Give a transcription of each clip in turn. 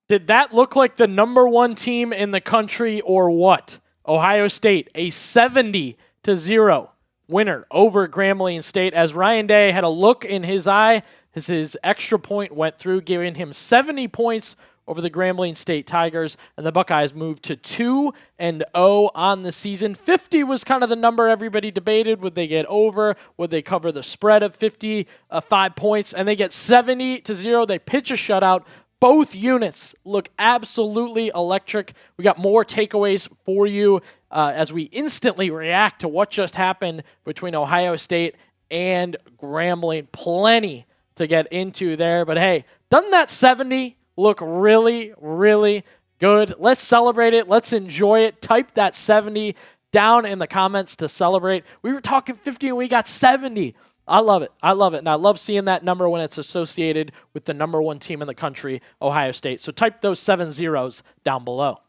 Did that look like the number one team in the country or what? Ohio State, a 70-0 winner over Grambling State, as Ryan Day had a look in his eye as his extra point went through, giving him 70 points over the Grambling State Tigers, and the Buckeyes moved to 2-0 on the season. 50 was kind of the number everybody debated. Would they get over? Would they cover the spread of 55 points? And they get 70-0. They pitch a shutout. Both units look absolutely electric. We got more takeaways for you as we instantly react to what just happened between Ohio State and Grambling. Plenty to get into there. But hey, doesn't that 70 look really, really good? Let's celebrate it. Let's enjoy it. Type that 70 down in the comments to celebrate. We were talking 50 and we got 70. I love it. I love it. And I love seeing that number when it's associated with the number one team in the country, Ohio State. So type those 7 zeros down below.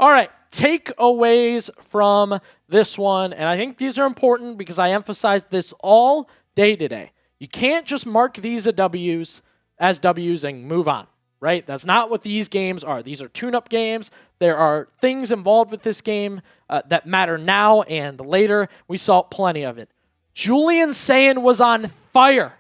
All right, takeaways from this one. And I think these are important because I emphasized this all day today. You can't just mark these as W's and move on, right? That's not what these games are. These are tune-up games. There are things involved with this game that matter now and later. We saw plenty of it. Julian Sayin was on fire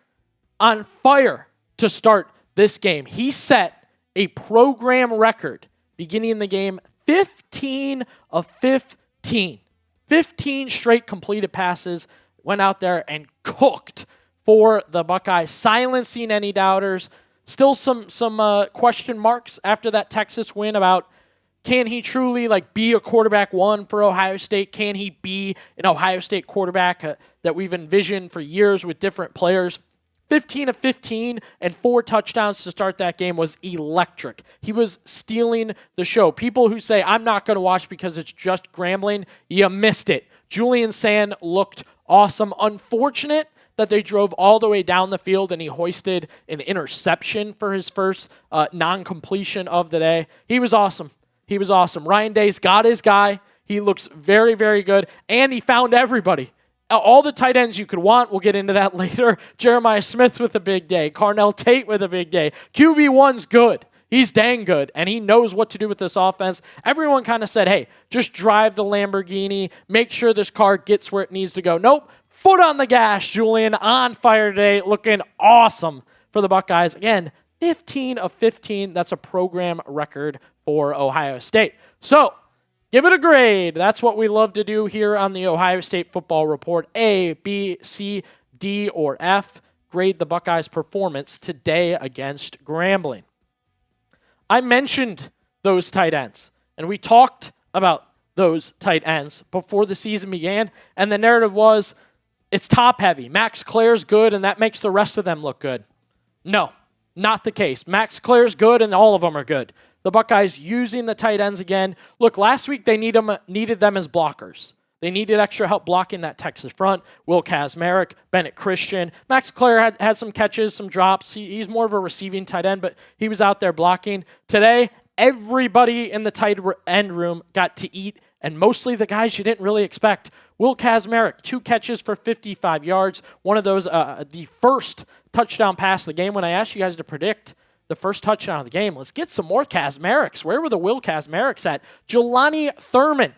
to start this game. He set a program record beginning the game, 15 of 15. 15 straight completed passes, went out there and cooked for the Buckeyes, silencing any doubters. Still some question marks after that Texas win about can he truly be a quarterback one for Ohio State? Can he be an Ohio State quarterback that we've envisioned for years with different players? 15 of 15 and 4 touchdowns to start that game was electric. He was stealing the show. People who say, I'm not going to watch because it's just Grambling, you missed it. Julian Sayin looked awesome. Unfortunate that they drove all the way down the field and he hoisted an interception for his first non-completion of the day. He was awesome. He was awesome. Ryan Day's got his guy. He looks very, very good. And he found everybody. All the tight ends you could want. We'll get into that later. Jeremiah Smith with a big day. Carnell Tate with a big day. QB1's good. He's dang good. And he knows what to do with this offense. Everyone kind of said, hey, just drive the Lamborghini. Make sure this car gets where it needs to go. Nope. Foot on the gas, Julian. On fire today. Looking awesome for the Buckeyes. Again, 15 of 15. That's a program record for Ohio State. So, give it a grade. That's what we love to do here on the Ohio State Football Report. A, B, C, D, or F. Grade the Buckeyes' performance today against Grambling. I mentioned those tight ends, and we talked about those tight ends before the season began, and the narrative was, it's top-heavy. Max Clair's good, and that makes the rest of them look good. No, not the case. Max Clair's good, and all of them are good. The Buckeyes using the tight ends again. Look, last week they needed them as blockers. They needed extra help blocking that Texas front. Will Kazmarek, Bennett Christian. Max Clair had some catches, some drops. He's more of a receiving tight end, but he was out there blocking. Today, everybody in the tight end room got to eat, and mostly the guys you didn't really expect. Will Kazmarek, 2 catches for 55 yards. One of those, the first touchdown pass of the game. When I asked you guys to predict the first touchdown of the game, let's get some more Kazmareks. Where were the Will Kazmareks at? Jelani Thurman,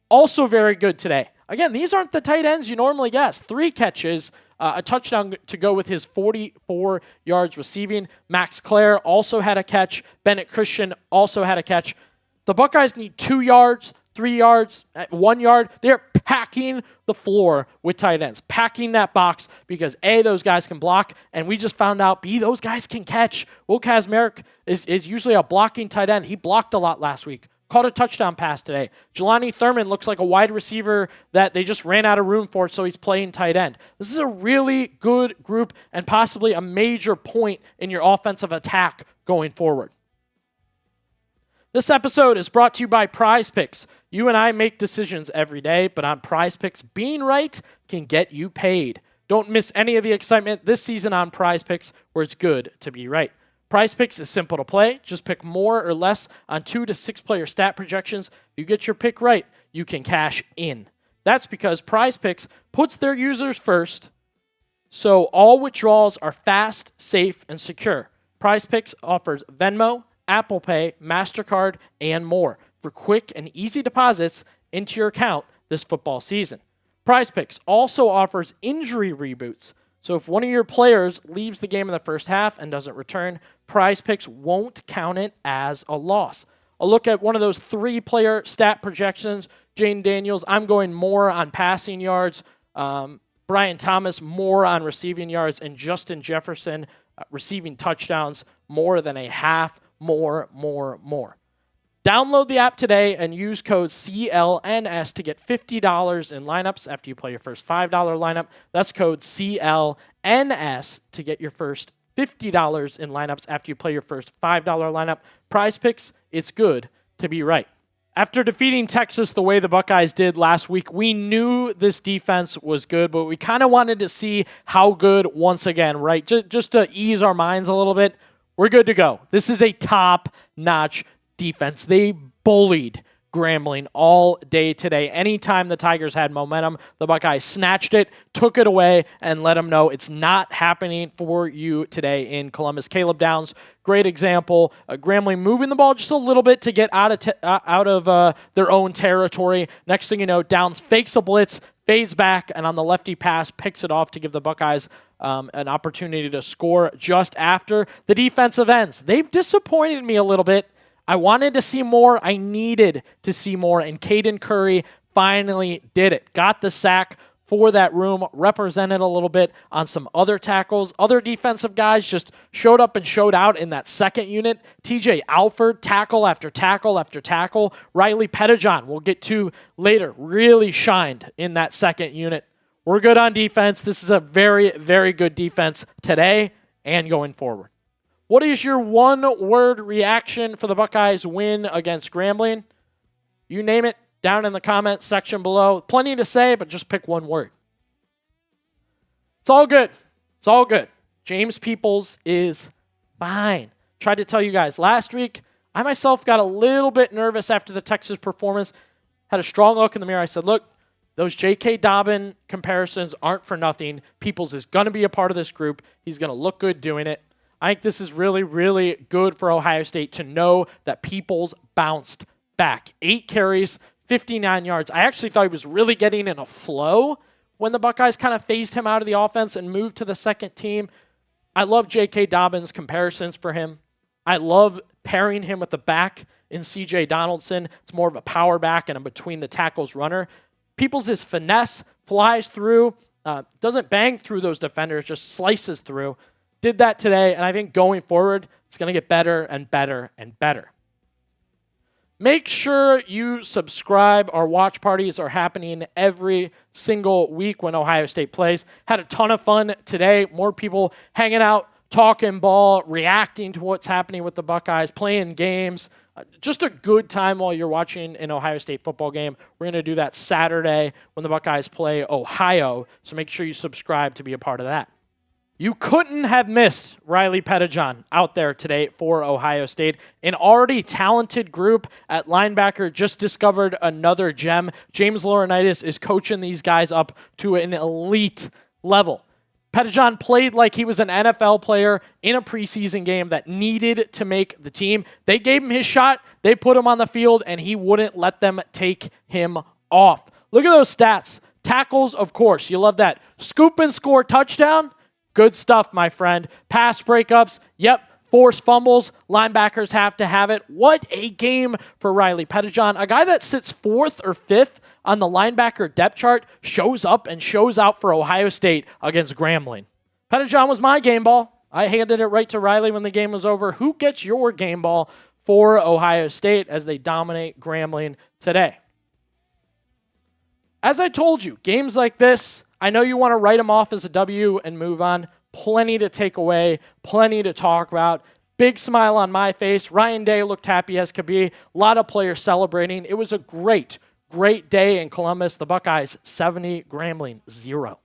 also very good today. Again, these aren't the tight ends you normally guess. 3 catches, a touchdown to go with his 44 yards receiving. Max Clair also had a catch. Bennett Christian also had a catch. The Buckeyes need 2 yards, 3 yards, 1 yard. They're packing the floor with tight ends, packing that box because A, those guys can block, and we just found out B, those guys can catch. Will Kazmarek is usually a blocking tight end. He blocked a lot last week. Caught a touchdown pass today. Jelani Thurman looks like a wide receiver that they just ran out of room for, so he's playing tight end. This is a really good group and possibly a major point in your offensive attack going forward. This episode is brought to you by Prize Picks. You and I make decisions every day, but on Prize Picks, being right can get you paid. Don't miss any of the excitement this season on Prize Picks, where it's good to be right. Prize Picks is simple to play. Just pick more or less on 2 to 6 player stat projections. If you get your pick right, you can cash in. That's because Prize Picks puts their users first, so all withdrawals are fast, safe, and secure. Prize Picks offers Venmo, Apple Pay, MasterCard, and more for quick and easy deposits into your account this football season. PrizePicks also offers injury reboots. So if one of your players leaves the game in the first half and doesn't return, PrizePicks won't count it as a loss. A look at one of those 3-player stat projections. Jane Daniels, I'm going more on passing yards. Brian Thomas, more on receiving yards. And Justin Jefferson, receiving touchdowns, more than a half, more. Download the app today and use code CLNS to get $50 in lineups after you play your first $5 lineup. That's code CLNS to get your first $50 in lineups after you play your first $5 lineup. PrizePicks, it's good to be right. After defeating Texas the way the Buckeyes did last week, we knew this defense was good, but we kind of wanted to see how good once again, right? Just to ease our minds a little bit, we're good to go. This is a top-notch defense. They bullied Grambling all day today. Anytime the Tigers had momentum, the Buckeyes snatched it, took it away, and let them know it's not happening for you today in Columbus. Caleb Downs, great example. Grambling moving the ball just a little bit to get out of their own territory. Next thing you know, Downs fakes a blitz, fades back, and on the lefty pass, picks it off to give the Buckeyes an opportunity to score just after. The defensive ends, they've disappointed me a little bit. I wanted to see more. I needed to see more. And Caden Curry finally did it. Got the sack for that room, represented a little bit on some other tackles. Other defensive guys just showed up and showed out in that second unit. TJ Alford, tackle after tackle after tackle. Riley Pettijohn, we'll get to later, really shined in that second unit. We're good on defense. This is a very, very good defense today and going forward. What is your one-word reaction for the Buckeyes win against Grambling? You name it down in the comment section below. Plenty to say, but just pick one word. It's all good. It's all good. James Peoples is fine. Tried to tell you guys last week, I myself got a little bit nervous after the Texas performance. Had a strong look in the mirror. I said, look, those J.K. Dobbin comparisons aren't for nothing. Peoples is going to be a part of this group. He's going to look good doing it. I think this is really, really good for Ohio State to know that Peoples bounced back. 8 carries, 59 yards. I actually thought he was really getting in a flow when the Buckeyes kind of phased him out of the offense and moved to the second team. I love J.K. Dobbins' comparisons for him. I love pairing him with the back in C.J. Donaldson. It's more of a power back and a between the tackles runner. Peoples is finesse, flies through, doesn't bang through those defenders, just slices through. Did that today, and I think going forward, it's going to get better and better and better. Make sure you subscribe. Our watch parties are happening every single week when Ohio State plays. Had a ton of fun today. More people hanging out, talking ball, reacting to what's happening with the Buckeyes, playing games. Just a good time while you're watching an Ohio State football game. We're going to do that Saturday when the Buckeyes play Ohio, so make sure you subscribe to be a part of that. You couldn't have missed Riley Pettijohn out there today for Ohio State. An already talented group at linebacker just discovered another gem. James Laurinaitis is coaching these guys up to an elite level. Pettijohn played like he was an NFL player in a preseason game that needed to make the team. They gave him his shot, they put him on the field, and he wouldn't let them take him off. Look at those stats. Tackles, of course, you love that. Scoop and score touchdown. Good stuff, my friend. Pass breakups, yep. Forced fumbles, linebackers have to have it. What a game for Riley Pettijohn. A guy that sits 4th or 5th on the linebacker depth chart shows up and shows out for Ohio State against Grambling. Pettijohn was my game ball. I handed it right to Riley when the game was over. Who gets your game ball for Ohio State as they dominate Grambling today? As I told you, games like this, I know you want to write them off as a W and move on. Plenty to take away, plenty to talk about. Big smile on my face. Ryan Day looked happy as could be. A lot of players celebrating. It was a great, great day in Columbus. The Buckeyes 70, Grambling 0.